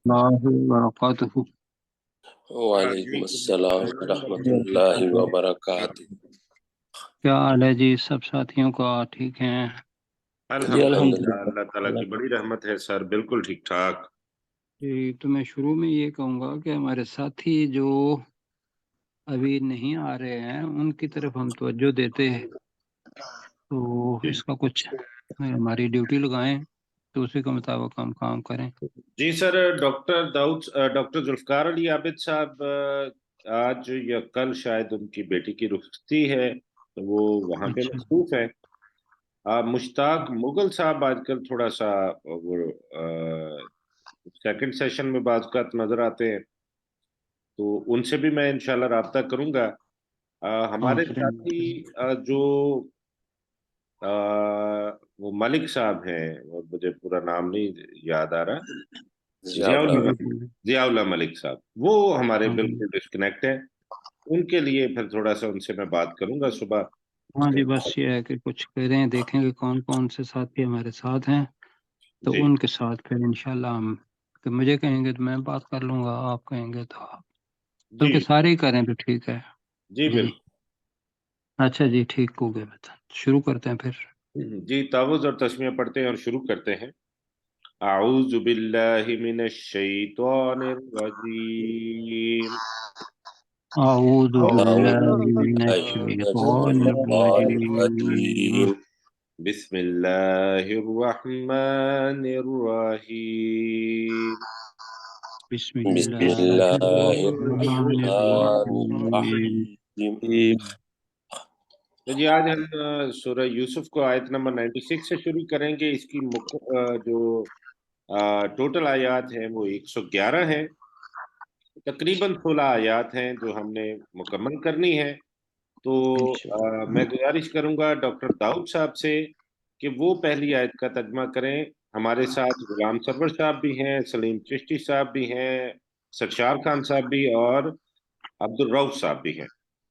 वबरकातुहू। वालेकुम अस्सलाम रहमतुल्लाहि व बरकातुहू। क्या हाल है जी? सब साथियों का ठीक हैं? जी अल्हम्दुलिल्लाह, अल्हम्दुलिल्लाह। अल्लाह ताला की बड़ी रहमत है सर, बिल्कुल ठीक ठाक। जी, तो मैं शुरू में ये कहूँगा कि हमारे साथी जो अभी नहीं आ रहे हैं उनकी तरफ हम तवज्जो देते हैं, तो इसका कुछ हमारी ड्यूटी लगाएं, तो उसी के मुताबिक हम काम करें। जी सर, डॉक्टर जुल्फकार अली आबिद साहब आज या कल शायद उनकी बेटी की रुखसती है, तो वो वहाँ पे अच्छा मसरूफ है। मुश्ताक मुगल साहब आजकल थोड़ा सा वो सेकंड सेशन में बाज़ नजर आते हैं, तो उनसे भी मैं इंशाल्लाह राब्ता करूंगा। हाँ हमारे करें। साथी जो आ, वो मलिक साहब हैं, और मुझे पूरा नाम नहीं याद आ रहा, जियाउल्लाह जियाउल्लाह मलिक साहब, वो हमारे हाँ जी, बिल्कुल डिस्कनेक्ट है। उनके लिए फिर थोड़ा सा उनसे मैं बात करूंगा सुबह। हाँ उसके जी, बस बाद ये है कि कुछ करें, देखेंगे कौन कौन से साथी हमारे साथ हैं, तो जी उनके साथ फिर इंशाल्लाह हम, कि मुझे कहेंगे तो मैं बात कर लूंगा, आप कहेंगे तो आप, बल्कि जी सारे ही करें तो ठीक है। जी जी, बिल्कुल। अच्छा जी, ठीक हो गया, बता शुरू करते हैं फिर। जी, तावुज़ और तस्मीया पढ़ते हैं और शुरू करते हैं। आऊज़ु बिल्लाहि मिनश शैतानिर रजीम। अऊज़ु बिल्लाहि मिनश शैतानिर रजीम। अज़ीम। बिस्मिल्लाहिर रहमानिर रहीम। बिस्मिल्लाहिर रहमानिर रहीम। बिस्मिल्लाहिर्रहमानिर्रहीम। तो जी आज हम सूरह यूसुफ को आयत नंबर 96 से शुरू करेंगे। इसकी जो टोटल आयात हैं वो 111 हैं। तकरीबन 16 आयात हैं जो हमने मुकम्मल करनी है। तो मैं गुजारिश करूंगा डॉक्टर दाऊद साहब से कि वो पहली आयत का तर्जमा करें। हमारे साथ गुलाम सरवर साहब भी हैं, सलीम चिश्ती साहब भी हैं, सरशार खान साहब भी, और अब्दुल रऊफ साहब भी हैं।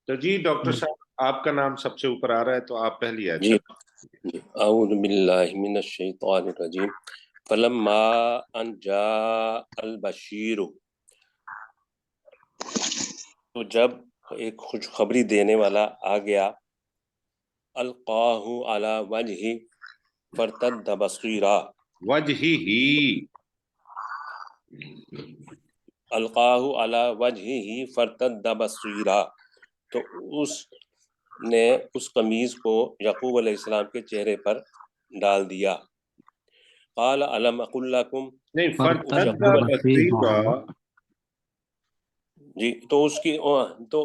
तो जी डॉक्टर साहब, आपका नाम सबसे ऊपर आ रहा है, तो आप पहली आयत जी का। जी अऊज़ु बिल्लाहि मिनश शैतानिर रजीम। फलम्मा अन जाअल बशीर, तो जब एक खुशखबरी देने वाला आ गया, अलकाहु अला वजही फरतद्द बसीरा, वजही। अलकाहु अला वजही फरतद्द बसीरा, तो उसने उस कमीज को यकूब अलैहिस्सलाम के चेहरे पर डाल दिया। काल अलम अकुल लकुम, नहीं, उस फरतद्दा यकूब बसीरा। जी, तो तो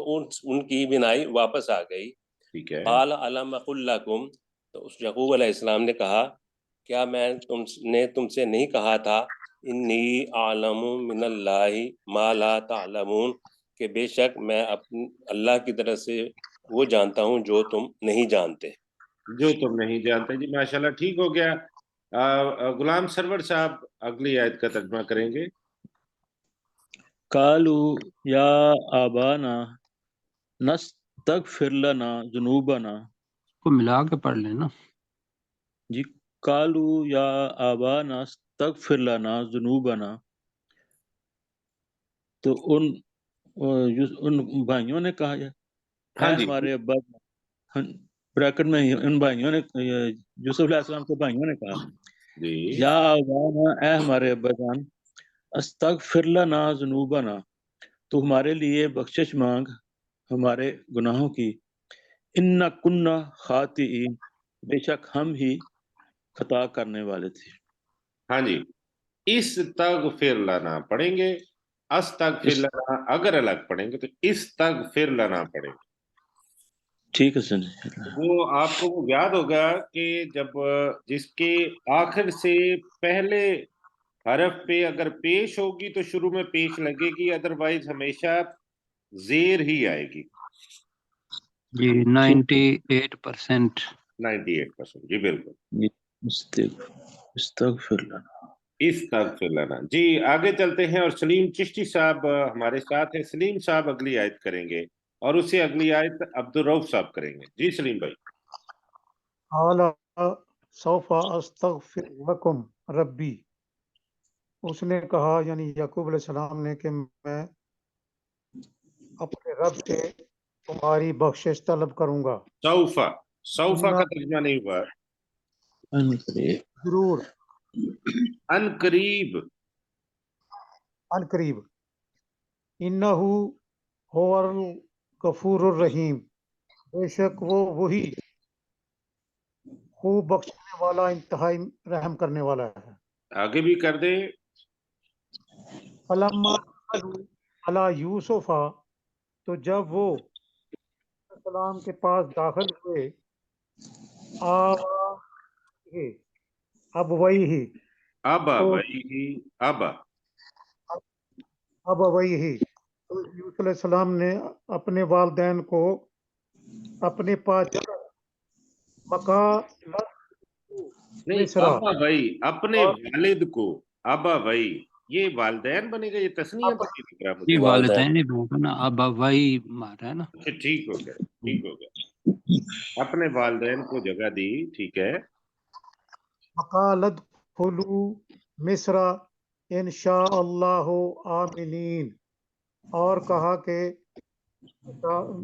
उनकी बिनाई वापस आ गई। ठीक है। काल अलम अकुल लकुम, तो उस यकूब अलैहिस्सलाम ने कहा, क्या मैं तुमसे नहीं कहा था, इन्नी आलमु मिनल्लाहि मा ला तालमून, कि बेशक मैं अल्लाह की तरफ से वो जानता हूँ जो तुम नहीं जानते। जो तुम नहीं जानते। जी माशाल्लाह, ठीक हो गया। गुलाम सरवर साहब अगली आयत का तर्जुमा करेंगे। कालू या आबाना नस्तगफिर लना जुनूबना। को मिला के पढ़ लेना। जी, कालू या आबाना नस्तगफिर लना जुनूबना, तो उन भाइयों ने कहा है हाँ जी। हमारे अब्बा, ब्रैकेट में उन भाइयों ने, यूसुफ अलैहिस्सलाम के भाइयों ने कहा, जी या आबाना, ए हमारे अब्बा जान, अस्तगफिर लना जुनूबना, तो हमारे लिए बख्शिश मांग हमारे गुनाहों की, इन्ना कुन्ना खातिईन, बेशक हम ही खता करने वाले थे। हाँ जी, इस तग फिर लाना पढ़ेंगे। अस तग फिर इस लाना अगर अलग पढ़ेंगे तो इस तग फिर लाना पढ़ेंगे। ठीक है सर। वो आपको वो याद होगा कि जब जिसके आखिर से पहले हरफ पे अगर पेश होगी तो शुरू में पेश लगेगी, अदरवाइज हमेशा जेर ही आएगी। जी, 98%। 98%। जी बिल्कुल। इस्तगफिर लना। इस तक फिर लाना। जी आगे चलते हैं, और सलीम चिश्ती साहब हमारे साथ हैं। सलीम साहब अगली आयत करेंगे, और उससे अगली आयत अब्दुल रऊफ साहब करेंगे। जी सलीम भाई। क़ाल सौफ़ अस्तग़फ़िर लकुम रब्बी। اس نے کہا یعنی یعقوب علیہ السلام نے کہ میں اپنے رب سے تمہاری بخشش طلب کروں گا. سوفا، سوفا کا ترجمہ نہیں ہوا. ضرور، ان قریب. ان قریب. انہو هو الغفور الرحیم، بے شک وہ وہی خوب بخشنے والا انتہائی رحم کرنے والا ہے. آگے بھی کر دیں. فلما دخلوا علی یوسف، تو جب وہ السلام کے پاس داخل ہوئے، آوى ابویہ، ابا تو وہی ابا. ابویہ، تو یوسف علیہ السلام نے اپنے والدین کو اپنے پاس جگہ مکان نہیں، مصرا، ابا وہی اپنے اور والد کو. ابا وہی، یہ والدین بنے گا، یہ تسنیہ تو نہیں دکھ رہا یہ مجھے. والدین ہی بولتے نا، ابوائی مارا ہے نا. اچھا ٹھیک ہو گیا، ٹھیک ہو گیا. اپنے والدین کو جگہ دی، ٹھیک ہے. وقالت ادخلوا مصر ان شاء اللہ آمنین، اور کہا کہ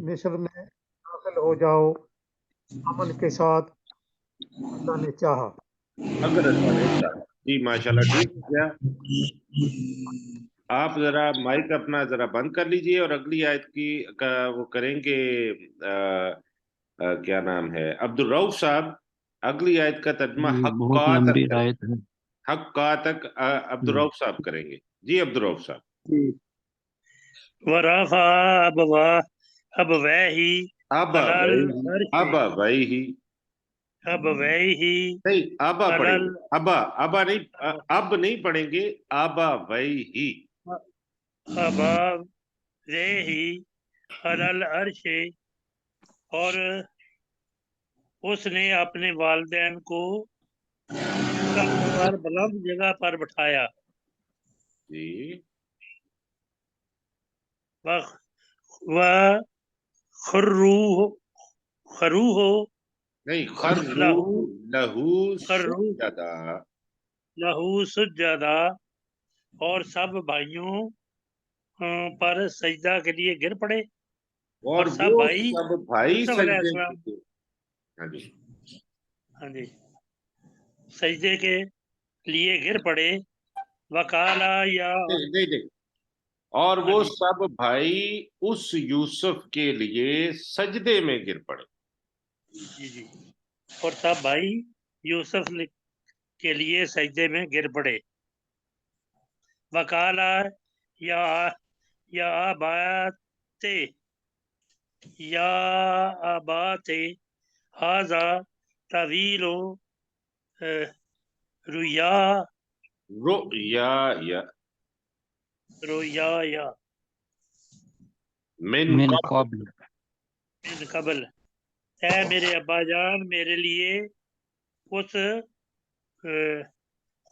مصر میں داخل ہو جاؤ امن کے ساتھ، اللہ نے چاہا. اگر اللہ نے چاہا. جی ماشاءاللہ، ٹھیک ہو گیا. آپ ذرا مائک اپنا ذرا بند کر لیجئے اور اگلی آیت کی کا وہ کریں گے. کیا نام ہے، عبد الرؤف صاحب، اگلی آیت کا ترجمہ یہ حق بہت کا لمبی تک کریں. آیت ہے. حق کا تک عبد الرؤف صاحب کریں گے. جی عبد الرؤف صاحب. ورفع أبواه ابا على وہی، العرش، ابا وہی. أبويه نہیں، ابا على پڑھیں گے. ابا نہیں، اب نہیں پڑھیں گے. ابا وہی. أبويه على العرش، اور اس نے اپنے والدین کو پر بلند جگہ پر بٹھایا. جی. خروہ نہیں، خرو لہو لہو خرو سجدا. لہو سجدہ، اور سب بھائیوں پر سجدہ کے لیے گر پڑے. اور سب وہ بھائی سب بھائی یوسف علیہ سجدے السلام، کیے. ہاں جی. ہاں جی، سجدے کے لیے گر پڑے. وقالا یا نہیں. اور ہاں وہ جی، سب بھائی اس یوسف کے لیے سجدے میں گر پڑے. جی، اور سب بھائی یوسف کے لیے سجدے میں گر پڑے. وقالا یا آبات ہاذا طویل رؤیا رویا من من قبل. قبل. من قبل، اے میرے ابا جان میرے لیے اس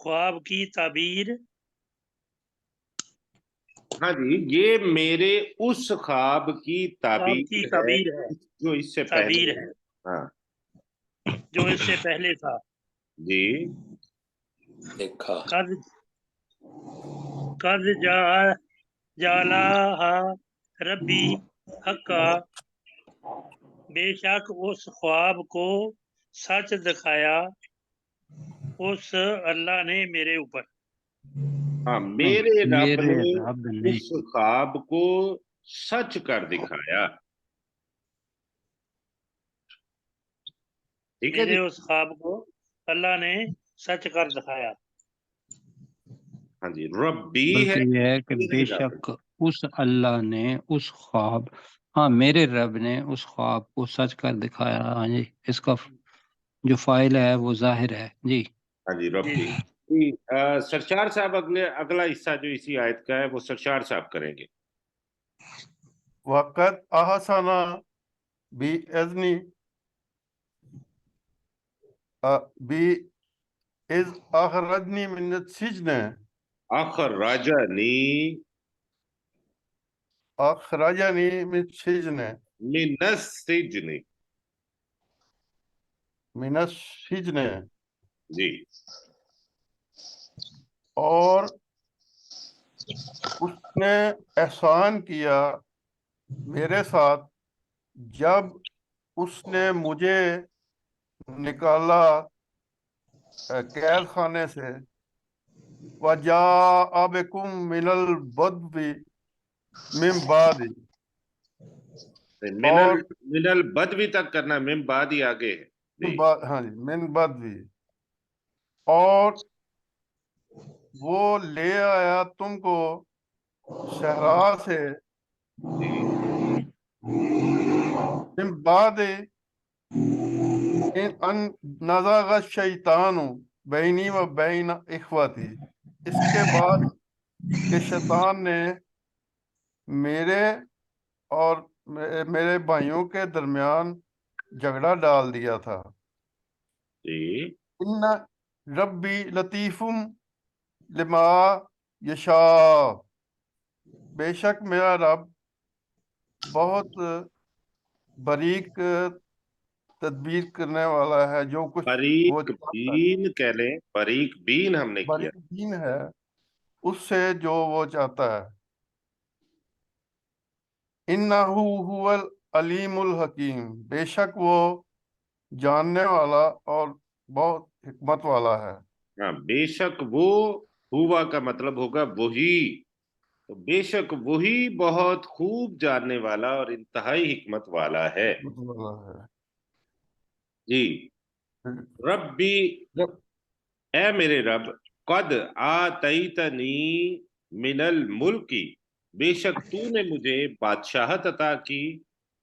خواب کی تعبیر. ہاں جی، یہ میرے اس خواب کی تعبیر ہے ہے، جو اس سے تعبیر پہلے. ہے ہاں جو اس سے پہلے تھا. جی. دیکھا. قد جالا ربی حقا، بے شک اس خواب کو سچ دکھایا اس اللہ نے میرے اوپر. ہاں، نہیں، میرے رب میرے نے رب نے. اس خواب کو سچ کر دکھایا. ٹھیک ہے جی. میرے اس خواب کو اللہ نے سچ کر دکھایا. ہاں جی، ربی ہے، بلکہ یہ ہے کہ میرے بے رب. شک اس اللہ نے اس خواب، ہاں میرے رب نے اس خواب کو سچ کر دکھایا. ہاں جی، اس کا جو فائل ہے وہ ظاہر ہے. جی ہاں جی، جی ربی. جی، سرشار صاحب اگلا حصہ جو اسی آیت کا ہے وہ سرشار صاحب کریں گے. وقد احسن بإذنی بإذ أخرجني من السجن اخرجنی من السجن من السجن. من السجن، جی. اور اس نے احسان کیا میرے ساتھ جب اس نے مجھے نکالا قید خانے سے وَجَاءَ بِكُم مِّنَ الْبَدْوِ مِن بعد اور من البدوی تک کرنا، من بعد ہی آگے ہے جی۔ ہاں جی من بدوی، اور وہ لے آیا تم کو صحرا سے من بعد ان نزغ الشیطان بینی و بین اخوتی، اس کے بعد کہ شیطان نے میرے اور میرے بھائیوں کے درمیان جھگڑا ڈال دیا تھا۔ جی ان ربی لطیف لما یشاء، بے شک میرا رب بہت باریک تدبیر کرنے والا ہے، جو کچھ وہ فریق چاہتا ہے، بین کہہ لیں، فریق بین ہم نے کیا۔ باریک دین ہے اس سے جو وہ چاہتا ہے۔ انہ هو العلیم الحکیم، بے شک وہ جاننے والا اور بہت حکمت والا ہے۔ ہاں، بے شک وہ، ہوا کا مطلب ہوگا وہی، تو بے شک وہی بہت خوب جاننے والا اور انتہائی حکمت والا ہے جی۔ ربی، جب اے میرے رب، قد آتیتنی من الملکی، بے شک تو نے مجھے بادشاہت عطا کی،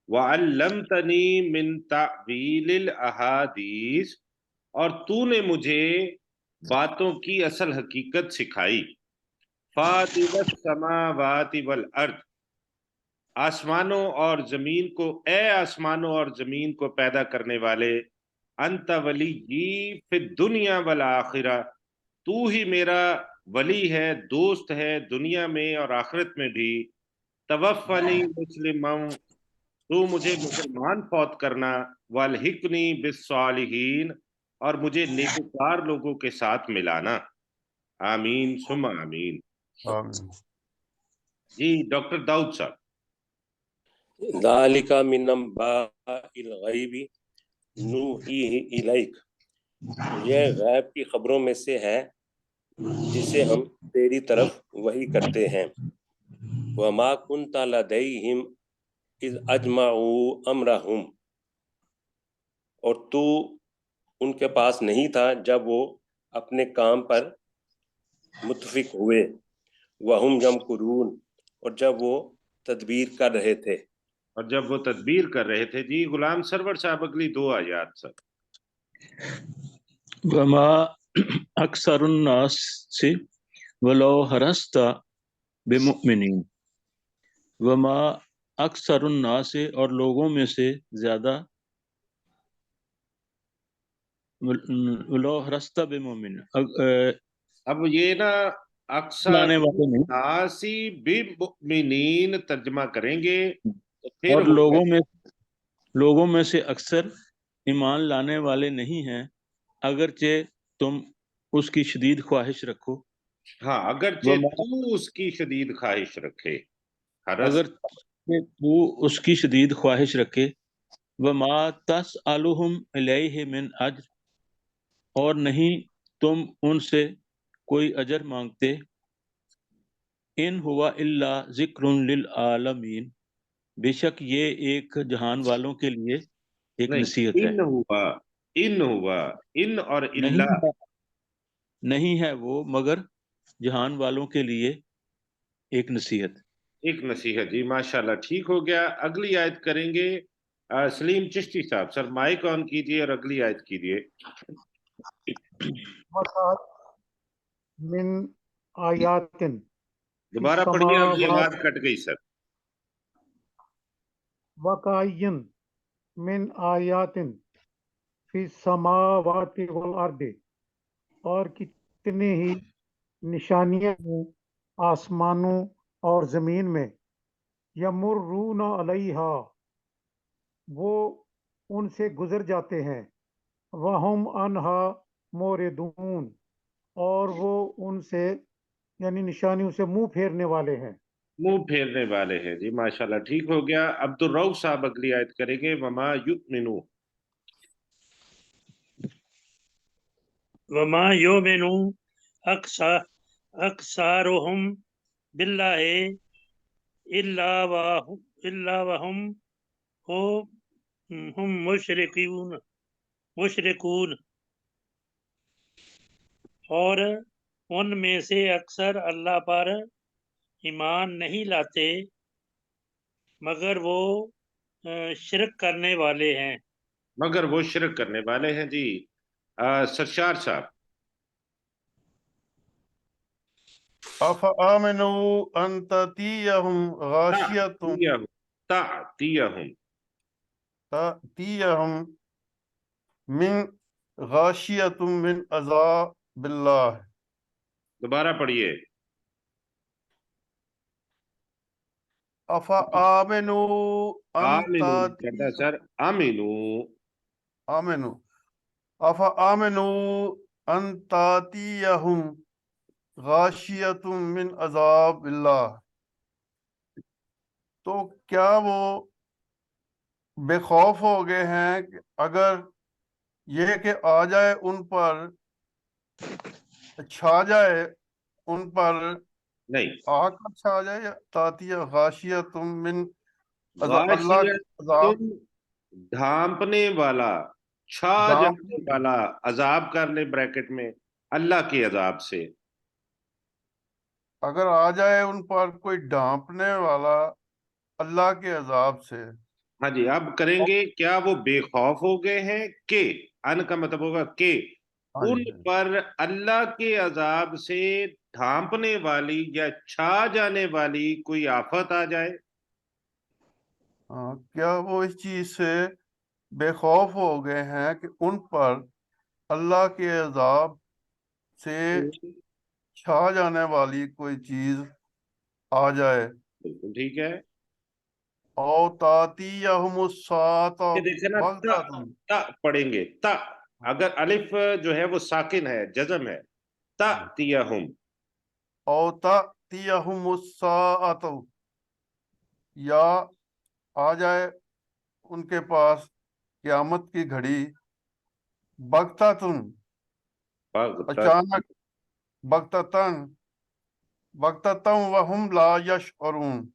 وعلمتنی من تعویل الاحادیث، اور تو نے مجھے باتوں کی اصل حقیقت سکھائی، فاطر السماوات والارض، آسمانوں اور زمین کو، اے آسمانوں اور زمین کو پیدا کرنے والے، انت ولی فی الدنیا والآخرہ، تو ہی میرا ولی ہے، دوست ہے، دنیا میں اور آخرت میں بھی، توفنی مسلما، تو مجھے مسلمان فوت کرنا، والحقنی بالصالحین، اور مجھے نیکوکار لوگوں کے ساتھ ملانا، آمین ثم آمین۔ آمین۔ جی ڈاکٹر داؤد صاحب۔ ذالک من انباء الغیب نوحیہ الیک، یہ غیب کی خبروں میں سے ہے جسے ہم تیری طرف وحی کرتے ہیں۔ وما کنت لدیہم اذ اجمعوا امرہم، اور تو ان کے پاس نہیں تھا جب وہ اپنے کام پر متفق ہوئے، وہم یمکرون، اور جب وہ تدبیر کر رہے تھے۔ اور جب وہ تدبیر کر رہے تھے، جی غلام سرور صاحب اگلی 2 آیات سر۔ وما اکثر الناس سے ولو حرست بمؤمنین، وما اکثر الناس سے، اور لوگوں میں سے زیادہ، ولو حرست بمؤمن، اب یہ نا اکثر لانے والے نہیں، ناسی بمؤمنین ترجمہ کریں گے تو پھر اور ہوگا لوگوں میں سے اکثر ایمان لانے والے نہیں ہیں، اگرچہ تم اس کی شدید خواہش رکھو، ہاں، اگرچہ وما تو اس کی شدید خواہش رکھے، حرس، اگر تو اس کی شدید خواہش رکھے، وما تسألہم الیہ من اجر، اور نہیں تم ان سے کوئی اجر مانگتے، ان ہوا الا ذکر للعالمین، بے شک یہ ایک جہان والوں کے لیے ایک نہیں، نصیحت ہے، ان اور نہیں اللہ، ہے نہیں ہے وہ مگر جہان والوں کے لیے ایک نصیحت۔ ایک نصیحت، جی ماشاءاللہ ٹھیک ہو گیا۔ اگلی آیت کریں گے سلیم چشتی صاحب، سر مائک آن کیجئے اور اگلی آیت کیجئے۔ وقات من آیاتن فی دوبارہ پڑھیے، آپ کی السماوات، آواز کٹ گئی سر۔ وقائن من آیاتن فی السماوات والارض، اور کتنے ہی نشانیاں ہیں آسمانوں اور زمین میں، یمرون علیہا، وہ ان سے گزر جاتے ہیں، وہم عنہا موردون، اور وہ ان سے यानी निशानियों से मुंह फेरने वाले हैं। मुंह फेरने वाले हैं। जी माशाल्लाह, ठीक हो गया। अब्दुर्रऊफ साहब अगली आयत करेंगे। वमा युमिनु। वमा युमिनु अक्सरुहुम बिल्लाहि इल्ला वहुम हुम मुशरिकून, और उनमें से अक्सर अल्लाह पर ईमान नहीं लाते मगर वो शिरक करने वाले हैं। मगर वो शिरक करने वाले हैं। जी सरशार साहब। अफ़अमिनु अन ततियहुम गाशियतुम मिन गाशियतुम मिन अज़ाबिल्लाह। दोबारा पढ़िए। अफ़अमिनु अन आमिनु कहता ततियहुम सर, आमिनु। आमिनु अफ़अमिनु अन ततियहुम गाशियतुम मिन अज़ाबिल्लाह। तो क्या वो बेखौफ हो गए हैं कि अगर ये कि आ जाए उन पर, छा जाए उन पर, नहीं, आकर छा जाए, या तातिया गाशिया तुम मिन अल्लाह के अजाब, गाशियतुन ढांपने वाला, छा जाने ढांपने, वाला, अजाब कर ले ब्रैकेट में, अल्लाह के अजाब से। अगर आ जाए उन पर कोई ढांपने वाला अल्लाह के अजाब से। हाँ जी, अब करेंगे। क्या वो बेखौफ हो गए हैं कि, अन का मतलब होगा कि हाँ उन जी, पर अल्लाह के अजाब से ढांपने वाली या छा जाने वाली कोई आफत आ जाए। हाँ, क्या वो इस चीज से बेखौफ हो गए हैं कि उन पर अल्लाह के अजाब से छा जाने वाली कोई चीज आ जाए। बिल्कुल ठीक है। और तातियहुमुस्सात ये देखे ना, बगततन, ता पढ़ेंगे। ता, अगर अलिफ जो है वो साकिन है, जज़म है, ता तियहुम। और तातियहुमुस्सात, या आ जाए उनके पास क़यामत की घड़ी, बगततन, अचानक, बगततन, बगततन वहुम ला यशउरून,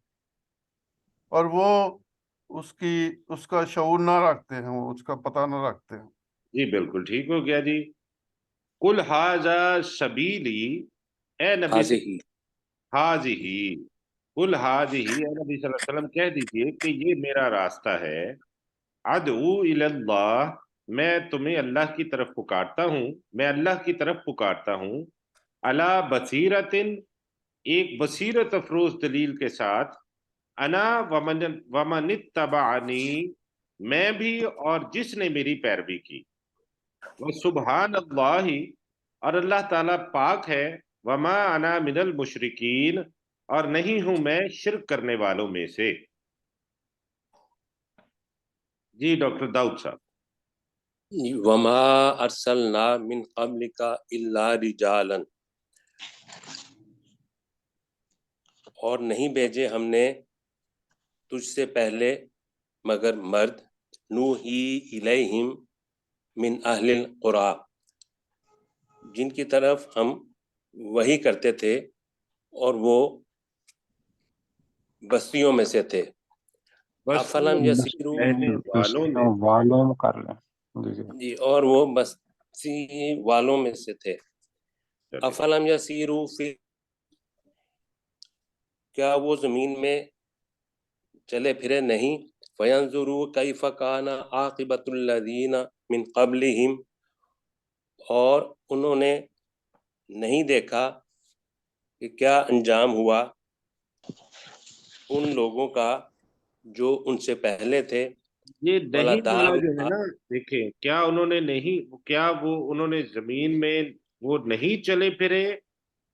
और वो उसका शऊर ना रखते हैं, वो उसका पता ना रखते हैं। जी बिल्कुल ठीक हो गया जी। कुल हाजा सबीली, ए नबी हाज़िही। हाजिही, कुल हाजिही, ए नबी सल्लल्लाहु अलैहि वसल्लम कह दीजिए कि ये मेरा रास्ता है। अदऊ इलल्लाह, मैं तुम्हें अल्लाह की तरफ पुकारता हूँ, मैं अल्लाह की तरफ पुकारता हूँ। अला बसीरतिन, एक बसीरत अफरोज दलील के साथ। अना वमन इत्तबअनी, मैं भी और जिसने मेरी पैरवी की। व सुबहान अल्लाही, और अल्लाह ताला पाक है। वमा अना मिनल मुशरिकीन, और नहीं हूं मैं शिरक करने वालों में से। जी डॉक्टर दाऊद साहब। वमा अरसलना मिन क़ब्लिका इल्ला रिजालन, और नहीं भेजे हमने तुझसे पहले मगर मर्द। नूही इलैहिम मिन अहलिल क़ुरा, जिनकी तरफ हम वही करते थे और वो बस्तियों में से थे। बस अफलम यसीरू, रहने वालों में। वालों कर लें जी। जी, और वो बस्ती वालों में से थे। चलिए। अफलम यसीरू फिर, क्या वो जमीन में चले फिरे नहीं। फयंजुरू कैफ काना आकिबतुल्लज़ीना मिन क़ब्लिहिम, और उन्होंने नहीं देखा कि क्या अंजाम हुआ उन लोगों का जो उनसे पहले थे। ये वला नहीं वाला दार, जो है ना, देखें, क्या उन्होंने नहीं, क्या वो उन्होंने जमीन में वो नहीं चले फिरे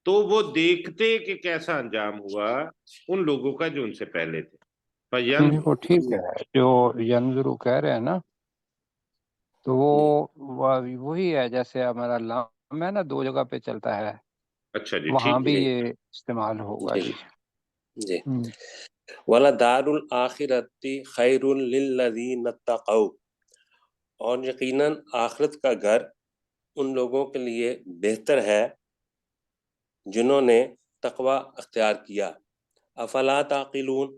तो वो देखते कि कैसा अंजाम हुआ उन लोगों का जो उनसे पहले थे। नहीं, वो ठीक है जो यंजुरु कह रहे हैं ना, तो वो वही है जैसे हमारा लाम है ना, दो जगह पे चलता है। اچھا جی وہاں ٹھیک بھی ہے یہ استعمال ہوگا جی جی جی ہم۔ وَلَدَارُ الْآخِرَةِ خَيْرٌ لِلَّذِينَ اتَّقَوْا، اور یقیناً آخرت کا گھر ان لوگوں کے لیے بہتر ہے جنہوں نے تقوی اختیار کیا۔ افلا تعقلون،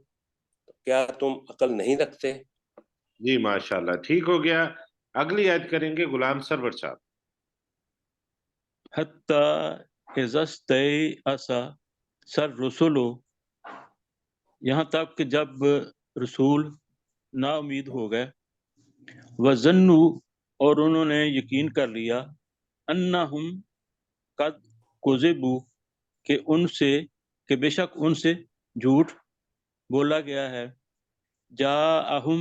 کیا تم عقل نہیں رکھتے؟ جی ماشاءاللہ ٹھیک ہو گیا. اگلی آیت کریں گے غلام سرور صاحب. حتی اذا استیأس الرسل، یہاں تک کہ جب رسول نا امید ہو گئے، وظنوا، اور انہوں نے یقین کر لیا، انہم قد کذبوا، کہ بے شک ان سے جھوٹ بولا گیا ہے، جاءہم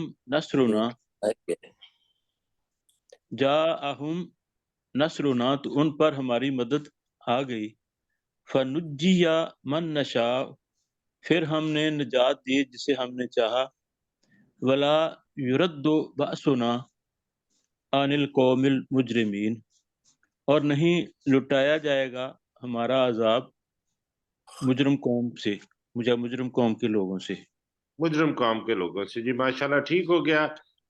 نصرنا، تو ان پر ہماری مدد آ گئی، فنجی من نشاء، پھر ہم نے نجات دی جسے ہم نے چاہا، ولا یرد بأسنا عن القوم المجرمین، اور نہیں لٹایا جائے گا ہمارا عذاب مجرم قوم کے لوگوں سے. مجرم قوم کے لوگوں سے. جی ماشاءاللہ ٹھیک ہو گیا.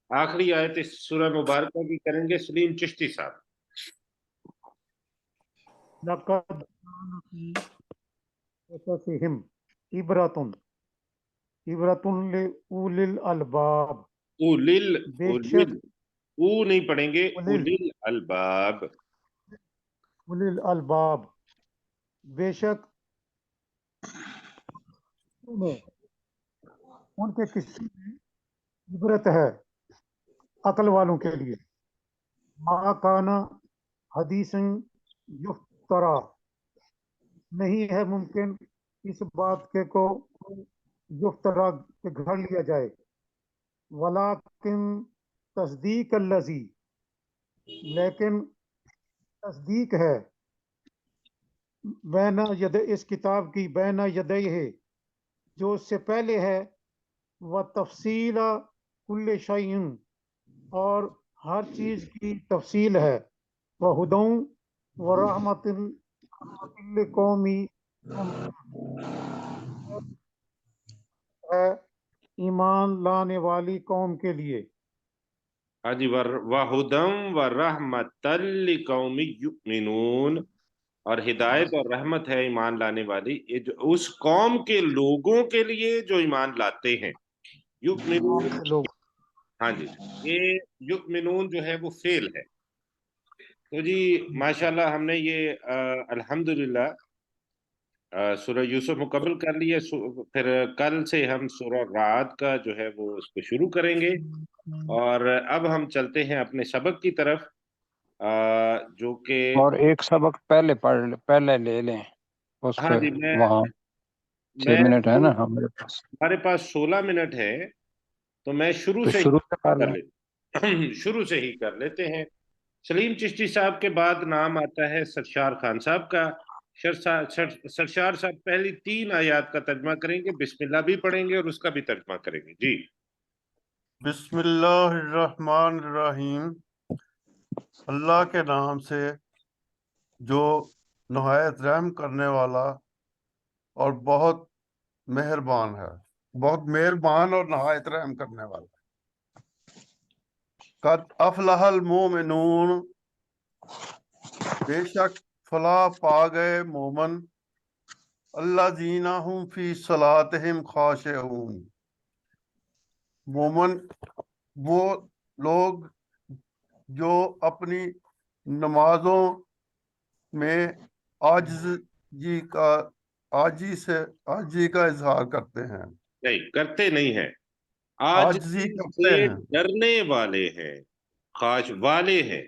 آخری آیت اس سورہ مبارکہ کی کریں گے سلیم چشتی صاحب. لقد كان في قصصهم عبرة لأولي الألباب. بے شک او نہیں پڑھیں گے، اولل اولیل الباب. اولی الالباب، بے شک میں ان کے قصے میں عبرت ہے عقل والوں کے لیے. ما کانا حدیث یفترا، نہیں ہے ممکن اس بات کے کو یفترا کے گھڑ لیا جائے، ولیکن تصدیق الذی، لیکن تصدیق ہے، بین ید اس کتاب کی، بین یدیہ ہے جو اس سے پہلے ہے، و تفصیل کل شیء، اور ہر چیز کی تفصیل ہے، و ہدوں و رحمت لقومی، ہے ایمان لانے والی قوم کے لیے. ہاں جی. وَہُدًى وَرَحْمَةً لِقَوْمٍ يُؤْمِنُونَ، اور ہدایت اور رحمت ہے ایمان لانے والی اس قوم کے لوگوں کے لیے جو ایمان لاتے ہیں. یؤمنون، لوگ ہاں جی، یہ یؤمنون جو ہے وہ فعل ہے. تو جی ماشاءاللہ ہم نے یہ الحمدللہ سورہ یوسف مکمل کر لی ہے. پھر کل سے ہم سورہ رعد کا جو ہے وہ اس کو شروع کریں گے. اور اب ہم چلتے ہیں اپنے سبق کی طرف، جو کہ اور ایک سبق پہلے لے لیں اس ہاں پہ، جی. وہاں 6 منٹ ہے نا ہمارے پاس، ہمارے پاس 16 منٹ ہے، تو میں شروع تو سے ہی شروع سے کر کر لیں. لیتے شروع سے ہی کر لیتے ہیں. سلیم چشتی صاحب کے بعد نام آتا ہے سرشار خان صاحب کا. سرشار صاحب پہلی 3 آیات کا ترجمہ کریں گے، بسم اللہ بھی پڑھیں گے اور اس کا بھی ترجمہ کریں گے. جی بسم اللہ الرحمن الرحیم. اللہ کے نام سے جو نہایت رحم کرنے والا اور بہت مہربان ہے، بہت مہربان اور نہایت رحم کرنے والا. قد افلح المومنون، بے شک فلاح پا گئے مومن، الذین هم فی صلاتہم خاشعون، مومن وہ لوگ جو اپنی نمازوں میں عاجزی کا اظہار کرتے ہیں، نہیں کرتے نہیں ہیں، آج عاجزی کرتے سے ہیں. ڈرنے والے ہیں، خاش والے ہیں.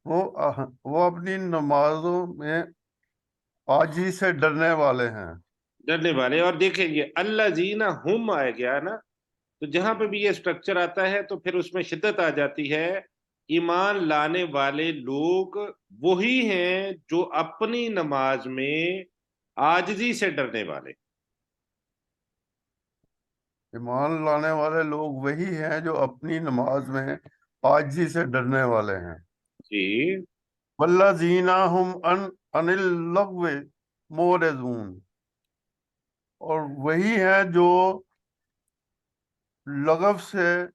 وہ اپنی نمازوں میں عاجزی سے ڈرنے والے ہیں. ڈرنے والے. اور دیکھیں یہ اللہ زینا ہم آئے گیا نا، تو جہاں پہ بھی یہ سٹرکچر آتا ہے تو پھر اس میں شدت آ جاتی ہے. ایمان لانے والے لوگ وہی ہیں جو اپنی نماز میں عاجزی سے ڈرنے والے. ایمان لانے والے لوگ وہی ہیں جو اپنی نماز میں عاجزی سے ڈرنے والے ہیں. جی والذین هم عن اللغو मोरज़ून, और वही हैं जो लगव से,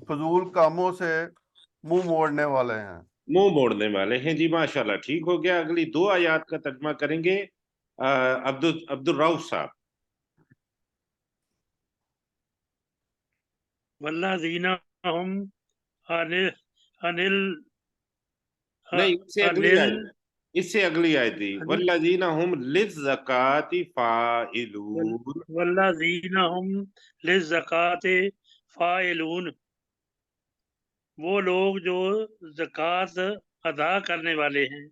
फजूल कामों से मुंह मोड़ने वाले हैं। मुंह मोड़ने वाले हैं। जी माशाल्लाह, ठीक हो गया। अगली 2 आयात का तर्जमा करेंगे अब्दुल रऊफ साहब। वल्लज़ीना हुम अनिल अनिल नहीं, इससे अगली अनिल आयत, इससे अगली आयत थी, वल्लज़ीना हुम लिज़्ज़काति फ़ाइलून। वल्लज़ीना हुम लिज़्ज़काति फ़ाइलून, वो लोग जो ज़कात अदा करने वाले हैं।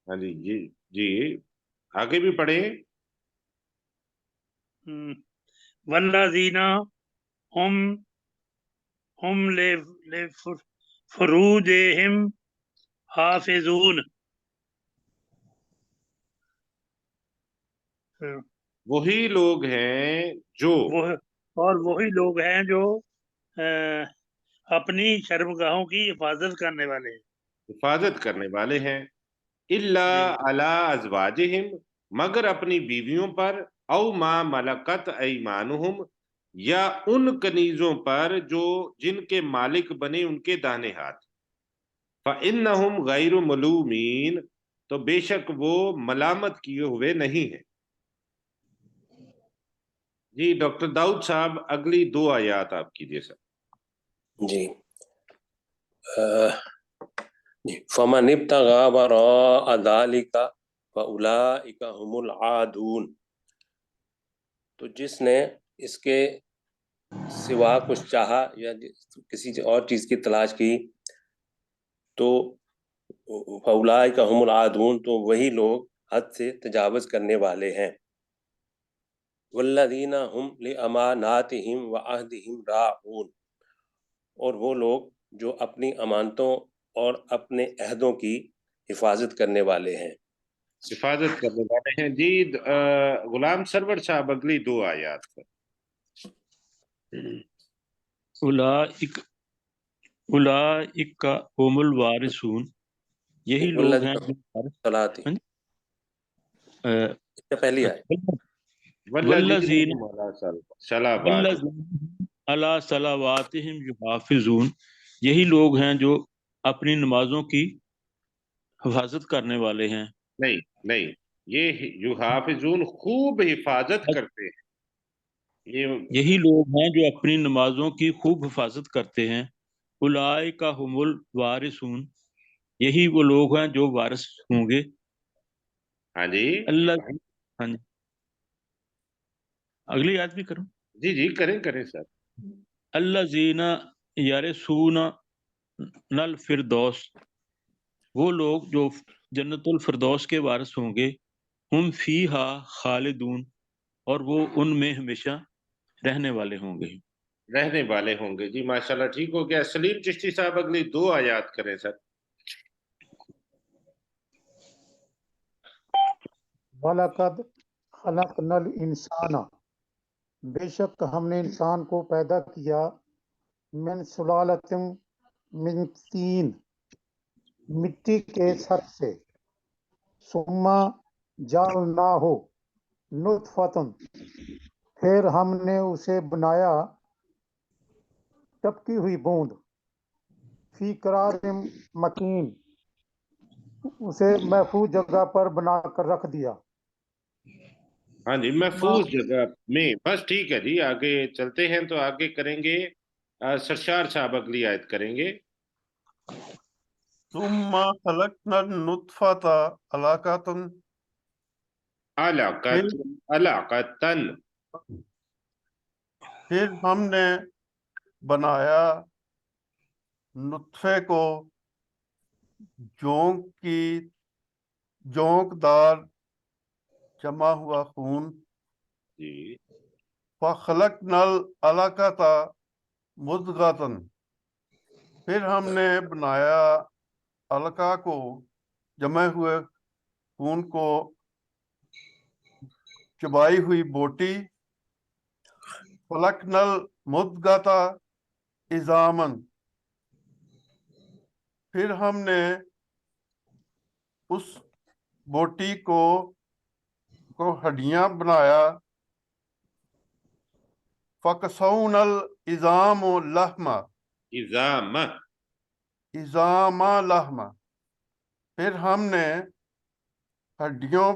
हाँ जी, जी जी, आगे भी पढ़े। वल्लज़ीना हुम हुम ले फुरूजिहिम हाफिजून, वही लोग हैं जो, वो और वही लोग हैं जो अपनी शर्मगाहों की हिफाजत करने वाले हैं। हिफाजत करने वाले हैं। इल्ला अला अज़वाजिहिम, मगर अपनी बीवियों पर, औ मा मलकत ऐमानुहुम, या उन कनीजों पर जो जिनके मालिक बने उनके दाहिने हाथ। फ़इन्नहुम गैरु मलूमीन, तो बेशक वो मलामत किए हुए नहीं है। जी डॉक्टर दाऊद साहब, अगली 2 आयात आप कीजिए सर। जी फमन इब्तगा वरा ज़ालिका फउलाइका हुमुल आदून, तो जिसने इसके सिवा कुछ चाहा या किसी और चीज की तलाश की, तो फउलाइका हुमुल आदून, तो वही लोग हद से तजावज करने वाले हैं। वल्लज़ीना हुम लिअमानातिहिम व अहदिहिम राऊन, और वो लोग जो अपनी अमानतों और अपने अहदों की हिफाजत करने वाले हैं। हिफाजत करने वाले हैं। जी गुलाम सरवर साहब, अगली 2 आयात पर। उलाइका हुमुल वारिसून, यही लोग हैं जो सलाती, हाँ जी? इससे पहली आए वल्लज़ीना हुम सलावात, अला सलावातिहिम युहाफिजून, यही लोग हैं जो अपनी नमाजों की हिफाजत करने वाले हैं। नहीं नहीं, ये युहाफिजून खूब हिफाजत करते हैं। ये यही लोग हैं जो अपनी नमाजों की खूब हिफाजत करते हैं। उलाइका हुमुल वारिसून, यही वो लोग हैं जो वारिस होंगे। हाँ जी, अल्लाह, हाँ जी, अगली याद भी करूं। जी जी, करें करें सर। अल्लाज़ीना यरसूना नल फिरदौस, वो लोग जो जन्नतुल फिरदौस के वारिस होंगे। हम फीहा खालिदून, और वो उनमें हमेशा रहने वाले होंगे। रहने वाले होंगे। जी माशाल्लाह, ठीक हो गया। सलीम चिश्ती साहब, अगली 2 आयात करें सर। वलकद खलकनल इंसाना, बेशक हमने इंसान को पैदा किया, मिन सुलालतिम मिन तीन, मिट्टी के सर से, सुम्मा जालना हो नुतफतन, फिर हमने उसे बनाया टपकी हुई बूंद, फी करार मकीन, उसे महफूज जगह पर बनाकर रख दिया। हाँ जी, महफूज जगह में। बस ठीक है जी, आगे चलते हैं। तो आगे करेंगे सरशार साहब, अगली आयत करेंगे। सुम्मा खलकनल नुत्फता अलाकातन, अलाकतन, फिर हमने बनाया नुत्फे को जोंकदार जमा हुआ खून। जी फखलकनल अलकता मुद्गतन, फिर हमने बनाया अलका को, जमे हुए खून को, चबाई हुई बोटी। फलकनल मुद्गता इजामन, फिर हमने उस बोटी को को हड्डियां बनाया, फकसौनल इज़ाम लहमा, इज़ाम, इज़ामा लहमा, फिर हमने हड्डियों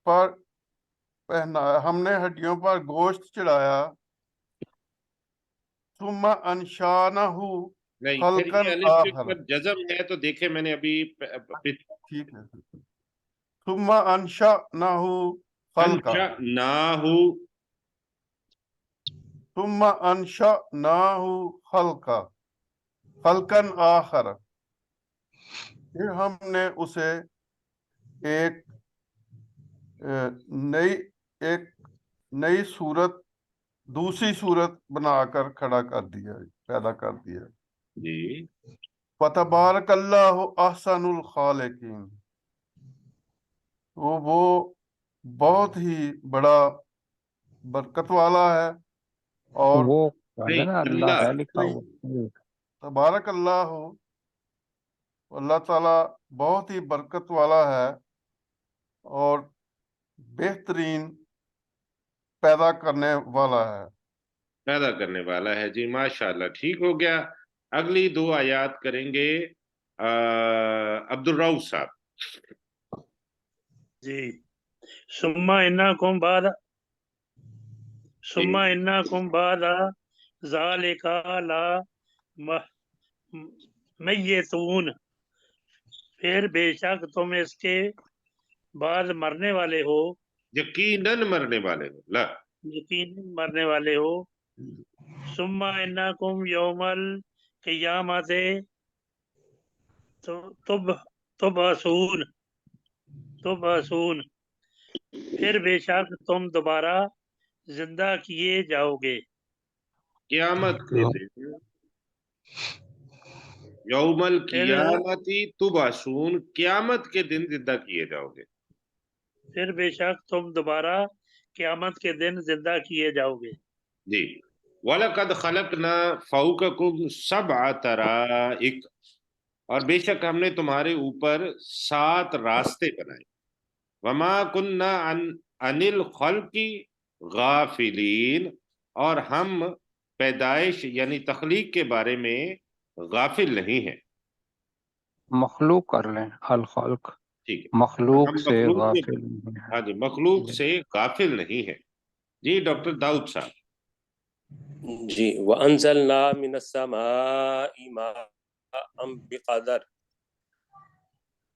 पर पहनाया, हमने हड्डियों पर गोश्त चढ़ाया, सुम्मा अंशानहु नहीं, फिर खल्कन ये अलिफ के आखर, ऊपर जज़म है तो देखे मैंने अभी ठीक है, सुम्मा अंशानहु खल्का, अंशअनाहु, सुम्मा अंशानहु खल्का, खल्कन आखर, फिर हमने उसे एक एक नई सूरत, दूसरी सूरत बनाकर खड़ा कर दिया, पैदा कर दिया। जी, फतबारकल्लाहु अहसनुल खालिकीन, तो वो बहुत ही बड़ा बरकत वाला है। और वो कर नहीं, देना, अल्लाह अल्लाह, है लिखा नहीं, हुआ। तबारकल्लाहु, अल्लाह ताला बहुत ही बरकत वाला है और बेहतरीन पैदा करने वाला है। पैदा करने वाला है। जी माशाल्लाह, ठीक हो गया। अगली दो आयात करेंगे अब्दुल रऊफ साहब। जी। सुम्मा इन्नकुम बाद ज़ालिका ला मय्यतून, फिर बेशक तुम इसके बाद मरने वाले हो, यकीनन मरने वाले हो, ला, यकीन मरने वाले हो। सुम्मा इन्नकुम यौमल क़ियामते तुबअसून, फिर बेशक तुम दोबारा जिंदा किए जाओगे। क़यामत के दिन, यौमल फिर क़ियामती तुबअसून, क़यामत के दिन जिंदा किए जाओगे। फिर बेशक तुम दोबारा क़यामत के दिन जिंदा किए जाओगे। जी, वलकद खलकना फौककुम सबअ तराइक, और बेशक हमने तुम्हारे ऊपर 7 रास्ते बनाए। वमा कुन्ना अनिल खल्की गाफिलीन, और हम पैदाइश यानी तख्लीक के बारे में गाफिल नहीं है। मखलूक कर लें, अल खल्क, ठीक है, मखलूक हम से मखलूक के, गाफिल नहीं है। हाँ जी, मखलूक से गाफिल नहीं है। जी डॉक्टर दाऊद साहब। जी, व अंज़लना मिनस समाई माअन बिक़दर,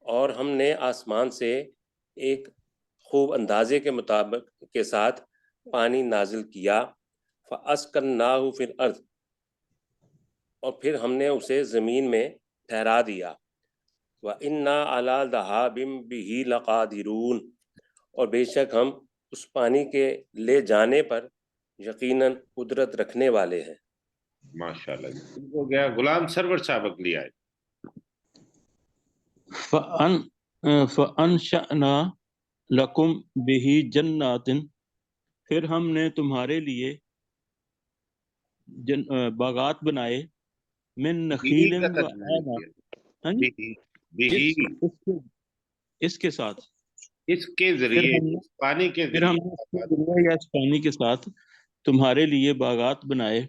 और हमने आसमान से एक खूब अंदाजे के मुताबिक के साथ पानी नाजिल किया। फ़अस्कन्नाहु फिल अर्ज़, और फिर हमने उसे ज़मीन में ठहरा दिया। व इन्ना अला दहाबिम बिही लक़ादिरून, और बेशक हम उस पानी के ले जाने पर यकीनन कुदरत रखने वाले हैं। माशाल्लाह, ठीक हो गया। गुलाम सरवर साहब अगली आए। फ़अनशअना लकुम बिही जन्नातिन, फिर हमने तुम्हारे लिए बागात बनाए, मिन बिही का नखीलिम व तर्जुमा नहीं आना। किया, हाँ जी, बिही, बिही, इसके साथ, इसके फिर जरिए, हमने इस पानी के फिर हमने जरिए। इसके जरिए या इस पानी के साथ तुम्हारे लिए बागात बनाए,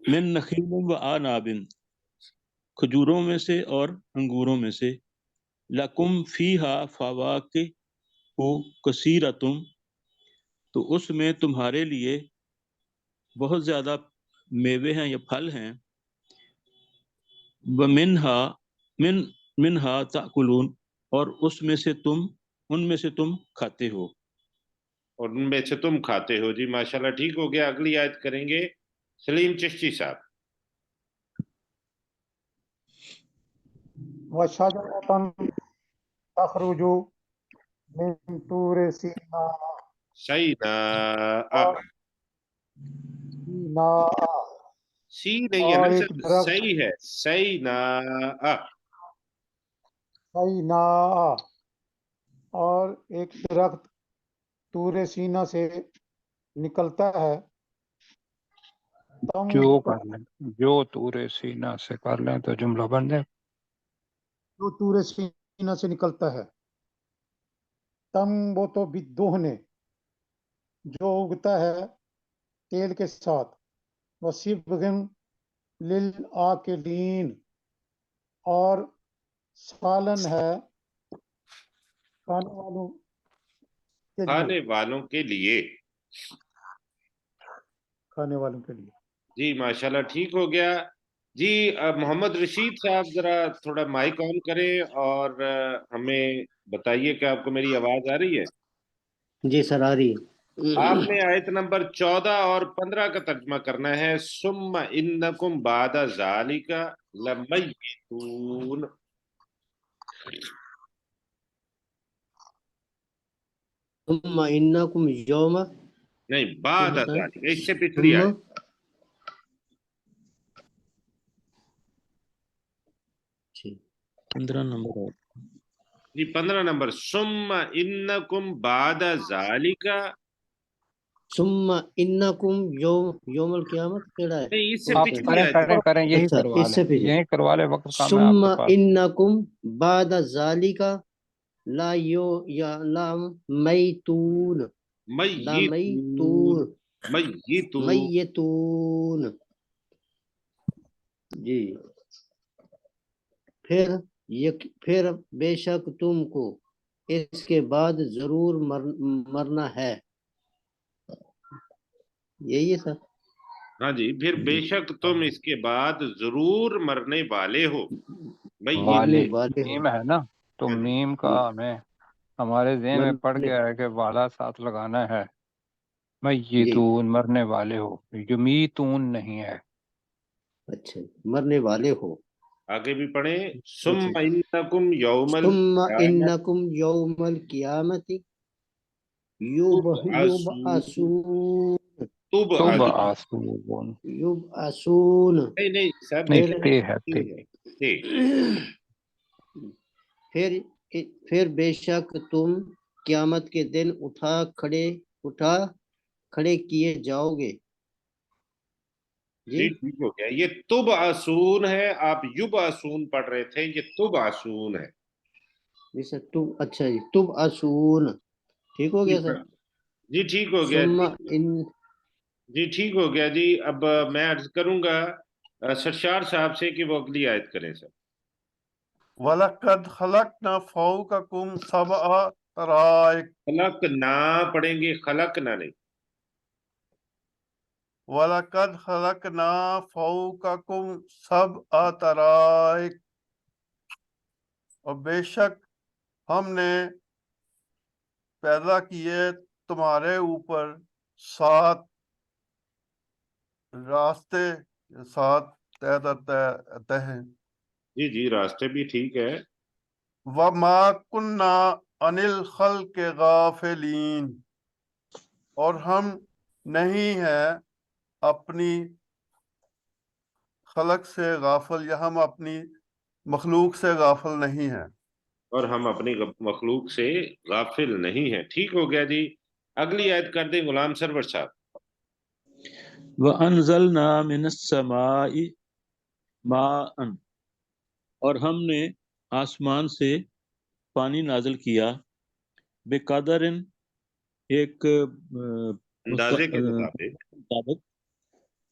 मिन नखीलिम व आनाबिन, खजूरों में से और अंगूरों में से, लकुम फीहा फवाकिहु कसीरतुम, तो उसमें तुम्हारे लिए बहुत ज्यादा मेवे हैं या फल हैं। व मिनहा ताकुलून, और उनमें से तुम खाते हो। और उनमें से तुम खाते हो। जी माशाल्लाह, ठीक हो गया। अगली आयत करेंगे सलीम चिश्ती साहब। वशजरतन तखरुजु मिन तूर सीना, सही ना, और सीना, सी नहीं है ना और एक सर, दरख्त सही है, सही ना, सीना, और एक दरख्त तूर सीना से निकलता है। तुम जो कर लें, जो तूरे सीना से कर लें तो जुमला बन जाए। जो तूर सीना से निकलता है। तंबुतु बिद्दुहने, जो उगता है तेल के साथ, वसिबगिन लिल आकिलीन, और सालन है खाने वालों के लिए, खाने वालों के लिए। खाने वालों के लिए। जी माशाल्लाह, ठीक हो गया जी। मोहम्मद रशीद साहब जरा थोड़ा माइक ऑन करें और हमें बताइए कि आपको मेरी आवाज आ रही है। जी सर, आ रही है। आपने आयत नंबर 14 और 15 का तर्जमा करना है। सुम्मा इन्नकुम बादा ज़ालिका लमय्यतून। सुम्मा इन्नकुम यौमा, नहीं, बादा बताएं। ज़ालिका, इससे पिछली आयत। ठीक, 15 नंबर है। जी 15 नंबर, सुम्मा इन्नकुम बादा ज़ालिका। सुम्मा इन्नकुम यौमल क़यामत केड़ा है? नहीं, इससे आप पिछली करें आयत। करें करें, यही अच्छा, करवा इससे लें, पीछे। यही करवा ले, वक्त कम है सुम्मा आपके पास। इन्नकुम बादा ज़ालिका ला यो या ला मैतून, ला मय्यतून, मैतून, मय्यतून। मैयतून। जी, फिर बेशक तुमको इसके बाद जरूर मरना है। यही है सर। हाँ जी, फिर बेशक तुम इसके बाद जरूर मरने वाले हो। मरने वाले वाले हो। मीम है ना, तो हाँ जी। मीम का हमें हमारे ज़हन में पड़ मरने, गया है कि वाला साथ लगाना है। मैं ये जी, तून मरने वाले हो, युमीतून नहीं है। अच्छा, मरने वाले हो। आगे भी पढ़े। अच्छा, सुम्मा इन्नकुम यौमल सुम्मा क़यामत इन्नकुम यौमल क़यामति तुबअसून। युबअसून, तुब तुबअसून। आसून, युबअसून। नहीं नहीं साहब, नहीं फिर ते है ते। ते। फिर बेशक तुम क़यामत के दिन उठा खड़े किए जाओगे। जी जी, ठीक हो गया। ये तुबअसून है, आप युबअसून पढ़ रहे थे, ये तुबअसून है। जी सर, तुम, अच्छा जी, तुबअसून, ठीक हो जी गया सर। जी ठीक हो गया सुम्मा जी। इन, जी ठीक हो गया जी। अब मैं अर्ज करूंगा सरशार साहब से कि वो अगली आयत करें सर। वलक़द खलक़ना फ़ौक़कुम सबअ तराइक, खलक ना पढ़ेंगे, खलक ना नहीं। वलक़द खलक़ना फ़ौक़कुम सबअ तराइक, और बेशक हमने पैदा किए तुम्हारे ऊपर 7 रास्ते, 7 तह हैं। जी जी, रास्ते भी ठीक है। वमा कुन्ना अनिल खल्क़ि गाफिलीन, और हम नहीं है अपनी खलक से गाफिल, या हम अपनी मखलूक से गाफिल नहीं है। और हम अपनी मखलूक से गाफिल नहीं है। ठीक हो गया जी। अगली आयत कर दें गुलाम सरवर साहब। व अनज़लना मिनस समाई माअन, और हमने आसमान से पानी नाज़िल किया, बेकदरिन, एक अंदाजे के मुताबिक। मुताबिक,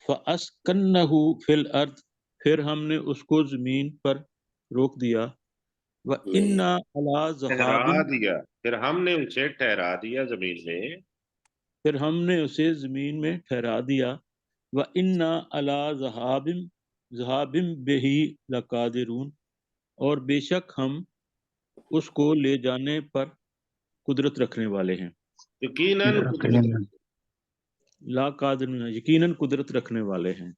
फ़अस्कन्नहु फिल अर्द, फिर हमने उसको जमीन पर रोक दिया, व इन्ना अला ठहरा ज़हाबिन, दिया, फिर हमने उसे ठहरा दिया जमीन में। फिर हमने उसे जमीन में ठहरा दिया, व इन्ना अला ज़हाबिन बिही लकादिरून, और बेशक हम उसको ले जाने पर कुदरत रखने वाले हैं। यकीनन कुदरत। ला कादिर, यकीनन कुदरत रखने वाले हैं।